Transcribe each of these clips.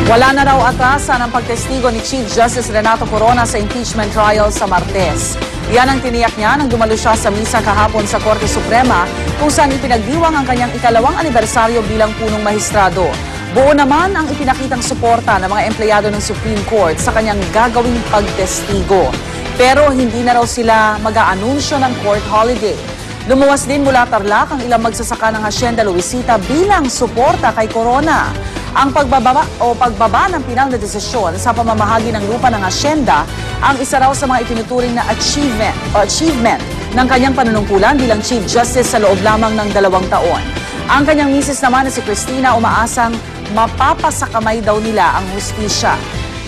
Wala na raw atrasan ang pagtestigo ni Chief Justice Renato Corona sa impeachment trial sa Martes. Yan ang tiniyak niya nang dumalo siya sa misa kahapon sa Korte Suprema kung saan ipinagdiwang ang kanyang ikalawang anibersaryo bilang punong mahistrado. Buo naman ang ipinakitang suporta ng mga empleyado ng Supreme Court sa kanyang gagawing pagtestigo. Pero hindi na raw sila mag-aanunsyo ng court holiday. Lumuwas din mula Tarlac ang ilang magsasaka ng Hacienda Luisita bilang suporta kay Corona. Ang pagbaba ng pinal na desisyon sa pamamahagi ng lupa ng Hacienda ang isa raw sa mga itinuturing na achievement ng kanyang panunungkulan bilang Chief Justice sa loob lamang ng 2 taon. Ang kanyang misis naman na si Cristina umaasang mapapasakamay daw nila ang hustisya.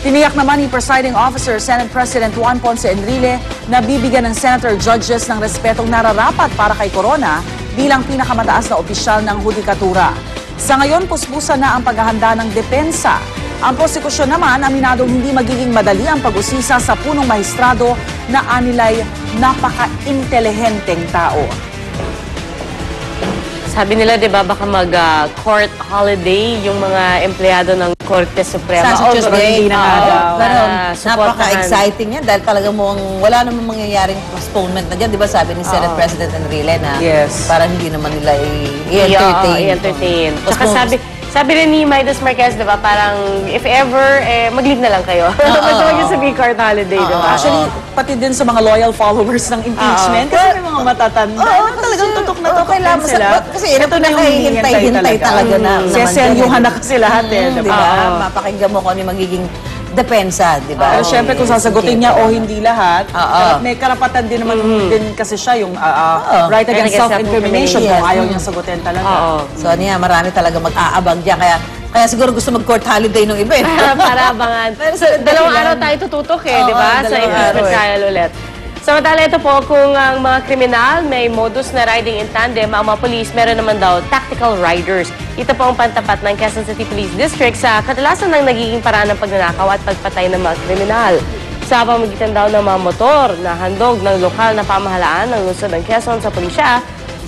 Tiniyak naman ni Presiding Officer Senate President Juan Ponce Enrile na bibigyan ng senator judges ng respetong nararapat para kay Corona bilang pinakamataas na opisyal ng hudikatura. Sa ngayon, puspusan na ang paghahanda ng depensa. Ang prosekusyon naman, aminadong hindi magiging madali ang pag-usisa sa punong mahistrado na anilay napaka-intelihenteng tao. Sabi nila, di ba, baka mag-court holiday yung mga empleyado ng Korte Suprema. Sa Tuesday. Napaka-exciting yan dahil talaga wala namang mangyayaring postponement na dyan. Di ba sabi ni Senate President Enrile na parang hindi naman nila i-entertain. Tsaka sabi rin ni Midas Marquez, di ba, parang if ever, mag-leave na lang kayo. Basta mag sabihin court holiday, di ba? Actually, pati din sa mga loyal followers ng impeachment, kasi may mga matatanda. Talagang tutok na tutok sila. Kasi ito na hintay talaga na. Seselyuhan na kasi lahat di ba? Mapakinggan mo kung ano yung magiging depensa, di ba? Pero syempre kung sasagutin niya o hindi lahat, may karapatan din naman din kasi siya yung right against self-incrimination kung ayaw niyang sagutin talaga. So marami talaga mag-aabang dyan. Kaya siguro gusto mag-court holiday nung iba. Para abangan. Dalawang araw tayo tututok di ba? Sa impeachment trial ulit. Samantala ito po, kung ang mga kriminal may modus na riding in tandem, ang mga polis meron naman daw tactical riders. Ito po ang pantapat ng Quezon City Police District sa kadalasan ng nagiging paraan ng pagnanakaw at pagpatay ng mga kriminal. Sa pamamagitan daw ng mga motor na handog ng lokal na pamahalaan ng lungsod ng Quezon sa pulisya,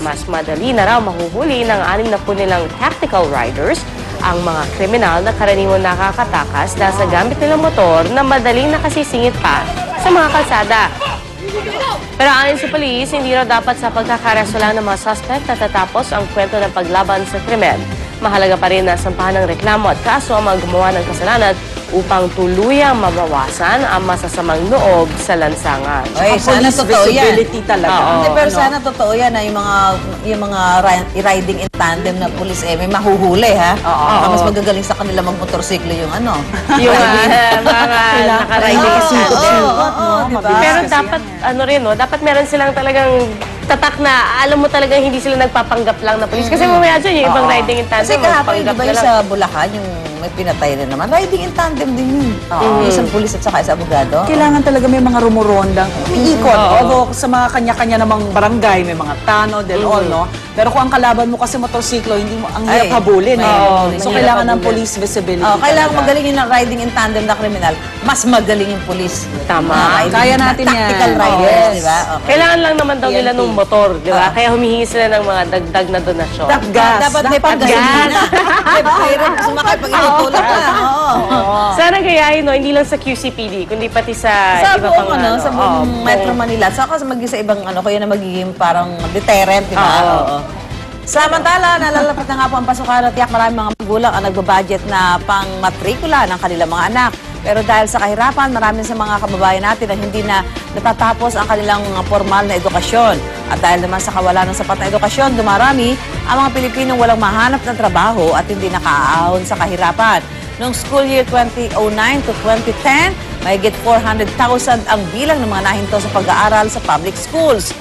mas madali na raw mahuhuli ng 6 na po nilang tactical riders ang mga kriminal na karaniwang nakakatakas dahil sa gamit nilang motor na madaling nakasisingit pa sa mga kalsada. Pero ayon sa polis, hindi raw dapat sa pagkakaresto lang ng mga suspect natatapos ang kwento ng paglaban sa krimen. Mahalaga pa rin na sampahan ng reklamo at kaso ang mga gumawa ng kasalanan upang tuluyang mabawasan ang masasamang loob sa lansangan. Ay, sana totoo yan. Talaga. Pero sana totoo yan na yung mga riding in tandem na pulis may mahuhuli ha. Mas magagaling sa kanila magmotorsiklo yung yung mga naka-riding in tandem. Pero dapat dapat meron silang talagang tatak na alam mo talagang hindi sila nagpapanggap lang na pulis. Kasi mamaya dyan yung ibang riding in tandem. Kasi kahapon, di ba yung sa Bulacan, yung may pinatay rin naman. Riding in tandem din yun. Isang pulis at saka isang abogado. Kailangan talaga may mga rumorondang umiikot. Although sa mga kanya-kanya namang barangay, may mga tanod and all, no? Pero kung ang kalaban mo kasi motorsiklo, hindi mo ang hirap habulin So kailangan ng police visibility. Kailangan magaling yung riding in tandem na kriminal. Mas magaling yung police. Tama. Kaya natin yan. Tactical riders, di ba? Kailangan lang naman daw nila ng motor, di ba? Kaya humihingi sila ng mga dagdag na donasyon. Dapat may panggasolina. Mahirap sumakay pag inutulak ka. Sana gayahin, hindi lang sa QCPD, kundi pati sa iba pang sa buong Metro Manila. Saka mag-isa ibang kaya na magiging parang deterrent, di ba? Samantala, nalalapit na nga po ang pasukan at tiyak maraming mga magulang ang nagbabudget na pang-matrikula ng kanilang mga anak. Pero dahil sa kahirapan, marami sa mga kababayan natin na hindi na natatapos ang kanilang formal na edukasyon. At dahil naman sa kawalan ng sapat na edukasyon, dumarami ang mga Pilipinong walang mahanap ng trabaho at hindi nakaaahon sa kahirapan. Noong school year 2009 to 2010, mahigit 400,000 ang bilang ng mga nahinto sa pag-aaral sa public schools.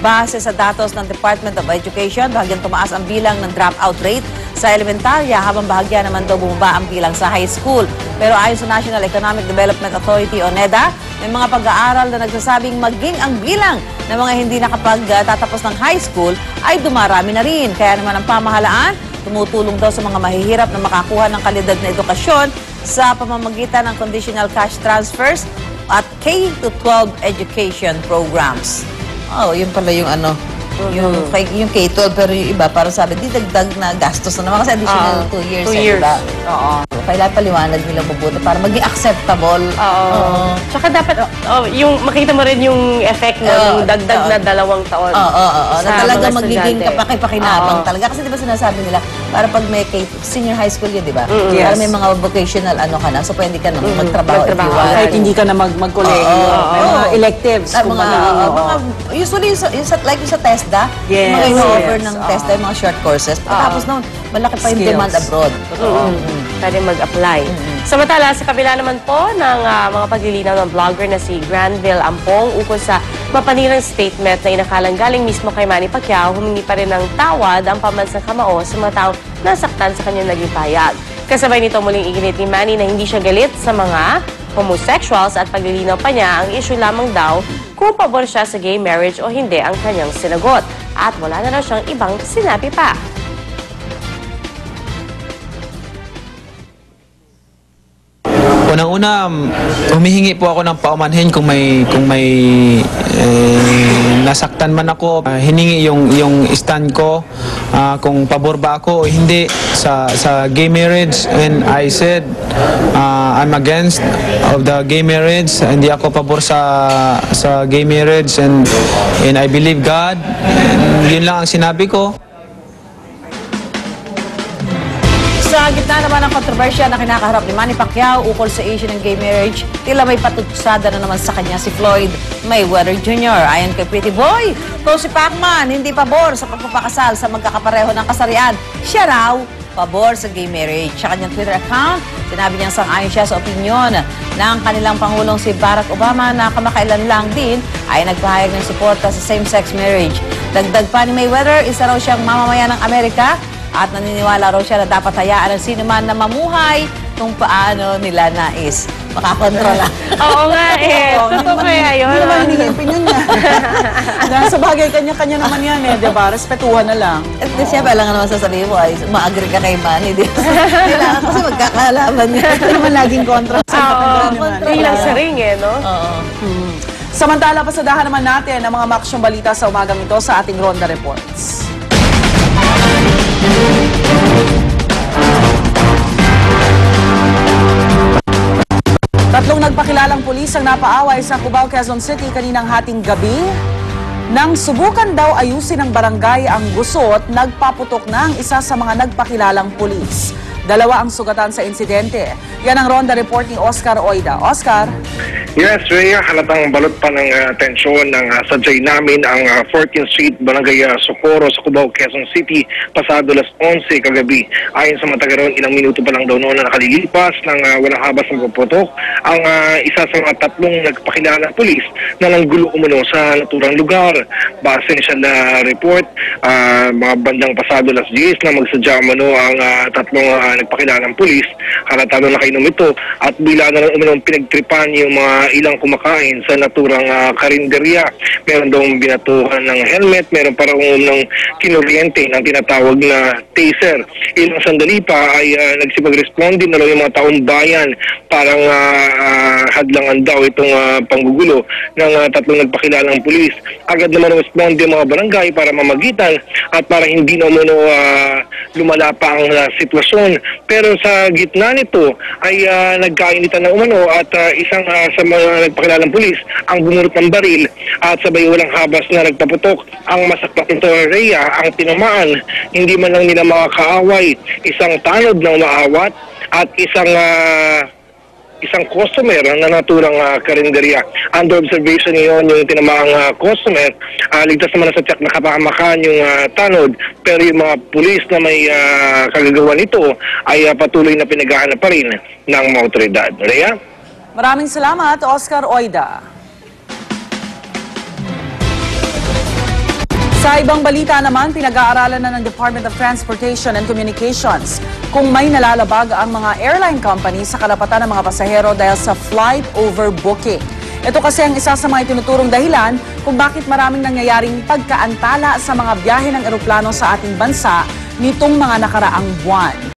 Base sa datos ng Department of Education, bahagyang tumaas ang bilang ng dropout rate sa elementarya habang bahagya naman daw bumaba ang bilang sa high school. Pero ayon sa National Economic Development Authority o NEDA, may mga pag-aaral na nagsasabing maging ang bilang ng mga hindi nakapagtatapos ng high school ay dumarami na rin. Kaya naman ang pamahalaan, tumutulong daw sa mga mahihirap na makakuha ng kalidad na edukasyon sa pamamagitan ng conditional cash transfers at K-12 education programs. Yun pala yung Yung K-12, pero yung iba, parang sabi, di dagdag na gastos na naman kasi additional 2 years. 2 years. Diba? Oo. Kailangan paliwanag nila mabuti para maging acceptable. Oo. Tsaka dapat, yung makita mo rin yung effect ng dagdag na 2 taon. Oo. Na sa talaga mga magiging estudyante. kapaki-pakinabang talaga. Kasi di ba sinasabi nila, para pag may senior high school yun, di ba? Yes. Para may mga vocational ano ka na, so pwede ka na magtrabaho if you want. Kahit hindi ka na mag-college. May mga electives. Usually, yung sa TESDA, Yes, mga ino-offer yes. ng TESDA, yung mga short courses. Tapos noon, malaki pa yung Skills. demand abroad. Pwede mag-apply. Samantala, sa kabila naman po ng mga paglilinaw ng vlogger na si Granville Ampong ukol sa mapanirang statement na inakalang galing mismo kay Manny Pacquiao, humingi pa rin ng tawad ang pambansang kamao sa mga taong nasaktan sa kanyang naging pahayag. Kasabay nito muling iginit ni Manny na hindi siya galit sa mga homosexuals at paglilinaw pa niya ang issue lamang daw kung pabor siya sa gay marriage o hindi ang kanyang sinagot. At wala na raw siyang ibang sinabi pa. Unang-una, humihingi po ako ng paumanhin kung may nasaktan man ako. Hiningi yung stand ko kung pabor ba ako o hindi sa gay marriage, and I said I'm against of the gay marriage. Hindi ako pabor sa gay marriage, and I believe God. And yun lang ang sinabi ko. Sa gitna naman ng kontrobersya na kinakaharap ni Manny Pacquiao ukol sa issue ng gay marriage, tila may patutsada na naman sa kanya si Floyd Mayweather Jr. Ayon kay Pretty Boy, kung si Pacman hindi pabor sa pagpapakasal sa magkakapareho ng kasarian, siya raw pabor sa gay marriage. Sa kanyang Twitter account, sinabi niyang sang-ayon siya sa opinyon ng kanilang Pangulong si Barack Obama na kamakailan lang din ay nagpahayag ng suporta sa same-sex marriage. Dagdag pa ni Mayweather, isa raw siyang mamamayan ng Amerika at naniniwala raw siya na dapat hayaan ng sino man na mamuhay kung paano nila nais makakontrola. Oo nga eh. Totoo kaya yun. Hindi naman hindi opinion niya. Sa bagay, kanya-kanya naman yan eh, diba? Respetuhan na lang. At siyempre, alam nga naman sasabihin mo ay ma-agree ka kay Manny. Kailangan kasi magkakalaban niya. Ito naman laging kontra sa Hindi lang sa ring eh, no? Oo. Samantala, pasadahan naman natin ang mga maksyong balita sa umagang ito sa ating Ronda Reports. Tatlong nagpakilalang pulis ang napaaway sa Cubao, Quezon City kaninang hating gabi. Nang subukan daw ayusin ng barangay ang gusot, nagpaputok na ang isa sa mga nagpakilalang pulis. 2 ang sugatan sa insidente. Yan ang Ronda Report ni Oscar Oida. Oscar? Yes, Rhea, halatang balot pa ng tensyon ng sadyay namin ang 14th Street, Barangay Socorro sa Cubao, Quezon City, pasado alas 11 kagabi. Ayon sa matagaron, ilang minuto pa lang daw noon na nakalilipas ng walang habas ng pagputok ang isa sa mga 3 nagpakilalang pulis na nanggulo umano sa naturang lugar. Base niya na report, mga bandang pasado alas 10 na magsadya umano ang 3 nagpakilalang pulis. Halatado na kainom ito at bila na lang umano pinagtripan yung mga ilang kumakain sa naturang karinderya. Meron daw binatuhan ng helmet, meron para ng kinuryente ng tinatawag na taser. Ilang sandali pa ay nagsipag-responde na lang yung mga taong bayan, parang hadlangan daw itong panggugulo ng 3 nagpakilalang pulis. Agad naman responde yung mga barangay para mamagitan at para hindi na umano lumala pa ang sitwasyon. Pero sa gitna nito ay nagkainitan na umano at isang sa mga nagpakilalang pulis ang bumurot ng baril at sabay walang habas na nagpaputok. Ang masaktak nito, Rhea, ang tinamaan, hindi man lang nila makakaaway. Isang tanod na umaawat at isang customer na naturang karinderya. Under observation ngayon yung tinamaang customer, ligtas naman na sa tiyak na kapahamakan yung tanod, pero yung mga pulis na may kagagawa nito ay patuloy na pinaghahanap pa rin ng mga otoridad. Rhea? Maraming salamat, Oscar Oida. Sa ibang balita naman, pinag-aaralan na ng Department of Transportation and Communications kung may nalalabag ang mga airline company sa kalapatan ng mga pasahero dahil sa flight overbooking. Ito kasi ang isa sa mga itinuturong dahilan kung bakit maraming nangyayaring pagkaantala sa mga biyahe ng eroplano sa ating bansa nitong mga nakaraang buwan.